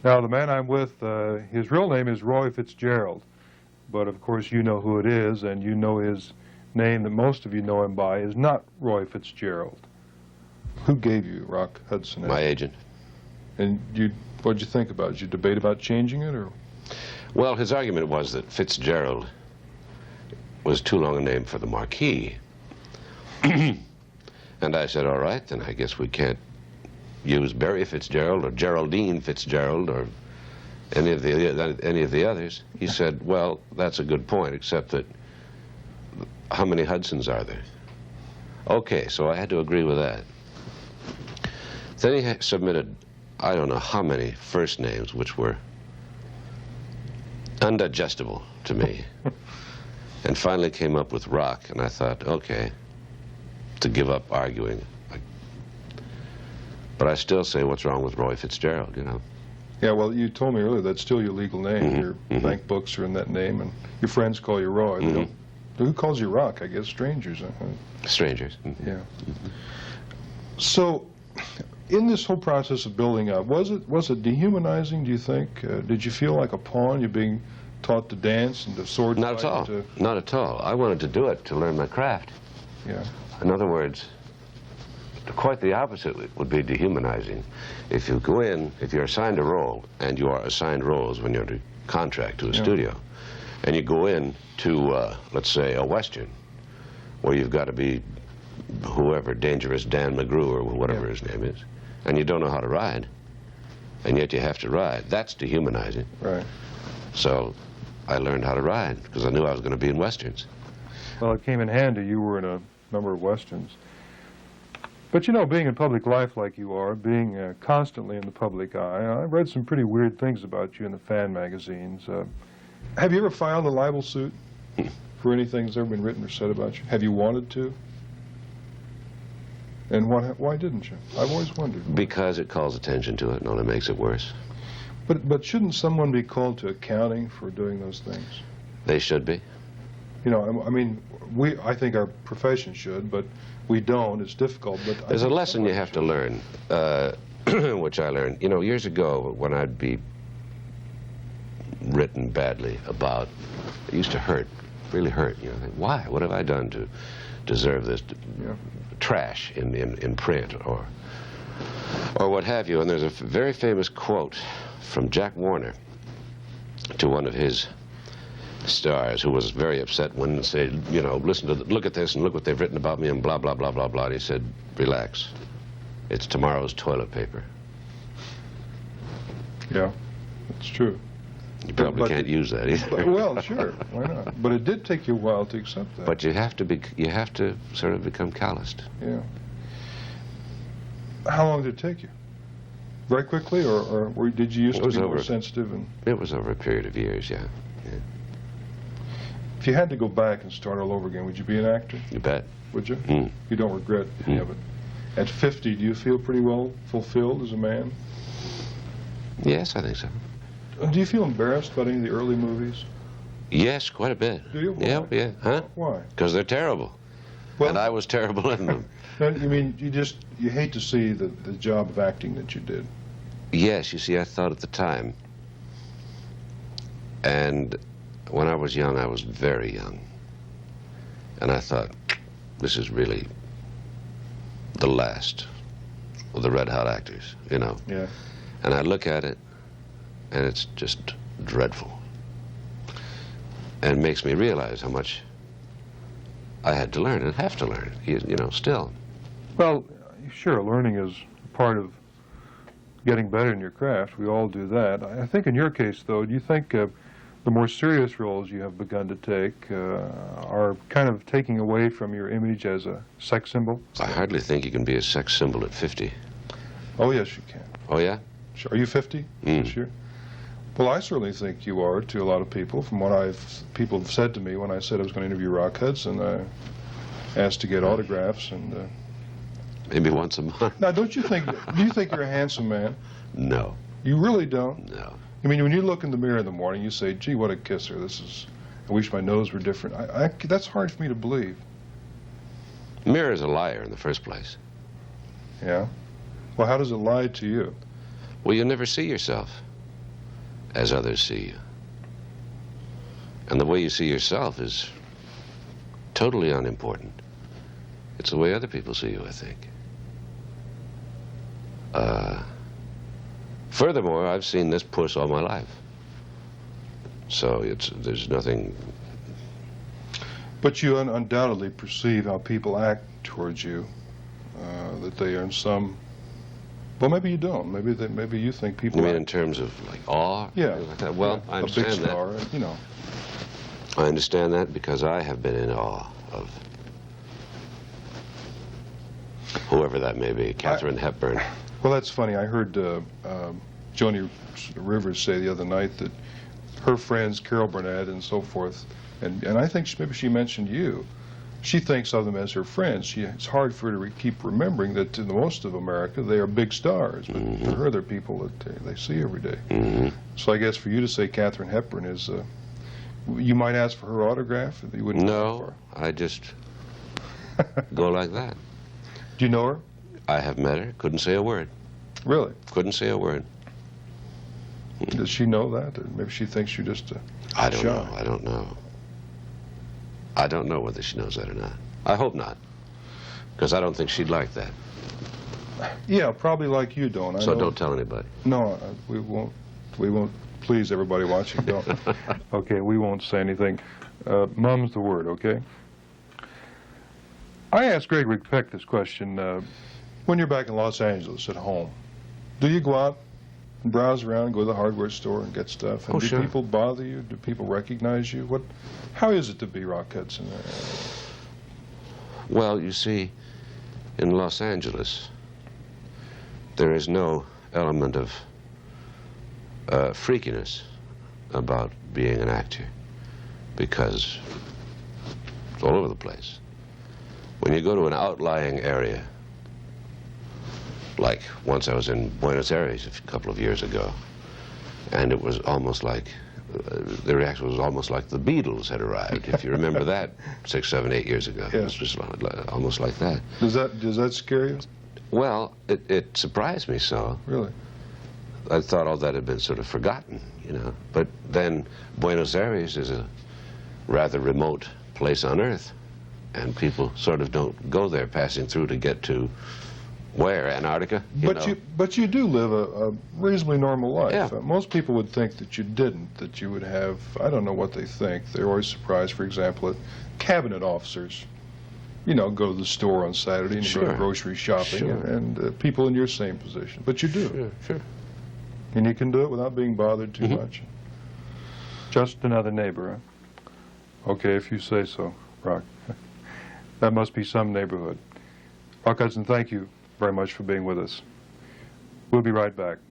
Now, the man I'm with, his real name is Roy Fitzgerald, but of course you know who it is, and you know his name that most of you know him by is not Roy Fitzgerald. Who gave you Rock Hudson? My agent. And what'd you think about it? Did you debate about changing it, or? Well, his argument was that Fitzgerald was too long a name for the Marquis. And I said, all right, then I guess we can't use Barry Fitzgerald or Geraldine Fitzgerald or any of the others. He said, well, that's a good point, except that how many Hudsons are there? Okay, so I had to agree with that. Then he submitted, I don't know how many first names, which were undigestible to me, and finally came up with Rock, and I thought, okay, to give up arguing. But I still say, what's wrong with Roy Fitzgerald, you know? Yeah, well, you told me earlier that's still your legal name. Your bank books are in that name, and your friends call you Roy. They don't, who calls you Rock? I guess strangers. Strangers. Yeah. So, in this whole process of building up, was it dehumanizing, do you think? Did you feel like a pawn? You're being taught to dance and to sword Not fight? at all. Not at all. I wanted to do it to learn my craft. Yeah. In other words, quite the opposite would be dehumanizing. If you go in, if you're assigned a role, and you are assigned roles when you're under contract to a studio, and you go in to, let's say, a Western, where you've got to be whoever, Dangerous Dan McGrew or whatever his name is, and you don't know how to ride, and yet you have to ride. That's dehumanizing. Right. So I learned how to ride because I knew I was going to be in Westerns. Well, it came in handy. You were in a number of Westerns. But, you know, being in public life like you are, being constantly in the public eye, I've read some pretty weird things about you in the fan magazines. Have you ever filed a libel suit for anything that's ever been written or said about you? Have you wanted to? And why didn't you? I've always wondered. Because it calls attention to it and only makes it worse. But shouldn't someone be called to accounting for doing those things? They should be. You know, I mean, I think our profession should, but we don't. It's difficult. But there's a lesson you have to learn, which I learned. You know, years ago when I'd be written badly about, it used to hurt, really hurt. You know, think, why? What have I done to deserve this trash in print or what have you? And there's a very famous quote from Jack Warner to one of his stars, who was very upset when they said, you know, look at this and look what they've written about me and blah, blah, blah, blah, blah. And he said, relax. It's tomorrow's toilet paper. Yeah, that's true. You probably can't use that either. Well, sure, why not? But it did take you a while to accept that. But you have to sort of become calloused. Yeah. How long did it take you? Very quickly, or did you used to be more sensitive? It was over a period of years, yeah. If you had to go back and start all over again, would you be an actor? You bet. Would you? You don't regret any of it. At 50, do you feel pretty well fulfilled as a man? Yes, I think so. Do you feel embarrassed about any of the early movies? Yes, quite a bit. Do you? Why? Yeah, yeah. Huh? Why? Because they're terrible. Well, and I was terrible in them. You mean you hate to see the job of acting that you did? Yes, you see, I thought at the time, and when I was young, I was very young, and I thought, this is really the last of the red-hot actors, you know? Yeah. And I look at it, and it's just dreadful. And it makes me realize how much I had to learn and have to learn, you know, still. Well, sure, learning is part of getting better in your craft. We all do that. I think in your case, though, do you think the more serious roles you have begun to take are kind of taking away from your image as a sex symbol? I hardly think you can be a sex symbol at 50. Oh, yes, you can. Oh, yeah? Sure. Are you 50 this year? Well, I certainly think you are to a lot of people. From what people have said to me when I said I was going to interview Rock Hudson, I asked to get autographs and... Maybe once a month. Now, do you think you're a handsome man? No. You really don't? No. I mean, when you look in the mirror in the morning, you say, gee, what a kisser. I wish my nose were different. That's hard for me to believe. Mirror is a liar in the first place. Yeah? Well, how does it lie to you? Well, you never see yourself. as others see you. And the way you see yourself is totally unimportant. It's the way other people see you, I think. Furthermore, I've seen this puss all my life. So there's nothing... But you undoubtedly perceive how people act towards you, that they are in some... Well, maybe you don't. Maybe you think people... You mean in terms of, like, awe? Yeah. Like that? Well, yeah, I understand a big star, that. you know. I understand that because I have been in awe of whoever that may be, Katharine Hepburn. Well, that's funny. I heard Joni Rivers say the other night that her friends, Carol Burnett and so forth, and I think maybe she mentioned you, she thinks of them as her friends. It's hard for her to keep remembering that in most of America they are big stars, but for her they're people that they see every day. So I guess for you to say Katharine Hepburn is, you might ask for her autograph? You wouldn't No, I just go like that. Do you know her? I have met her, couldn't say a word. Really? Couldn't say a word. Does she know that? Or maybe she thinks you're just I don't shy. know, I don't know. I don't know whether she knows that or not. I hope not, because I don't think she'd like that. Yeah, probably like you don't. So don't tell anybody. No, we won't please everybody watching. Don't. Okay, we won't say anything. Mum's the word, okay? I asked Gregory Peck this question. When you're back in Los Angeles at home, do you go out and browse around, go to the hardware store and get stuff? And Oh, do sure. people bother you? Do people recognize you? How is it to be Rock Hudson? Well, you see, in Los Angeles, there is no element of freakiness about being an actor, because it's all over the place. When you go to an outlying area, like once I was in Buenos Aires a couple of years ago, and it was almost like, the reaction was almost like the Beatles had arrived, if you remember that 6, 7, 8 years ago. Yes. It was just almost like that. Does that scare you? Well, it surprised me so. Really? I thought all that had been sort of forgotten, you know. But then Buenos Aires is a rather remote place on Earth, and people sort of don't go there passing through to get to where? Antarctica? But you do live a reasonably normal life. Yeah. Most people would think that you didn't, that you would have, I don't know what they think. They're always surprised, for example, that cabinet officers, you know, go to the store on Saturday and go Sure. grocery shopping, Sure. and people in your same position. But you do. Sure, sure. And you can do it without being bothered too much. Just another neighbor, huh? Okay, if you say so, Rock. That must be some neighborhood. Rock Hudson, thank you very much for being with us. We'll be right back.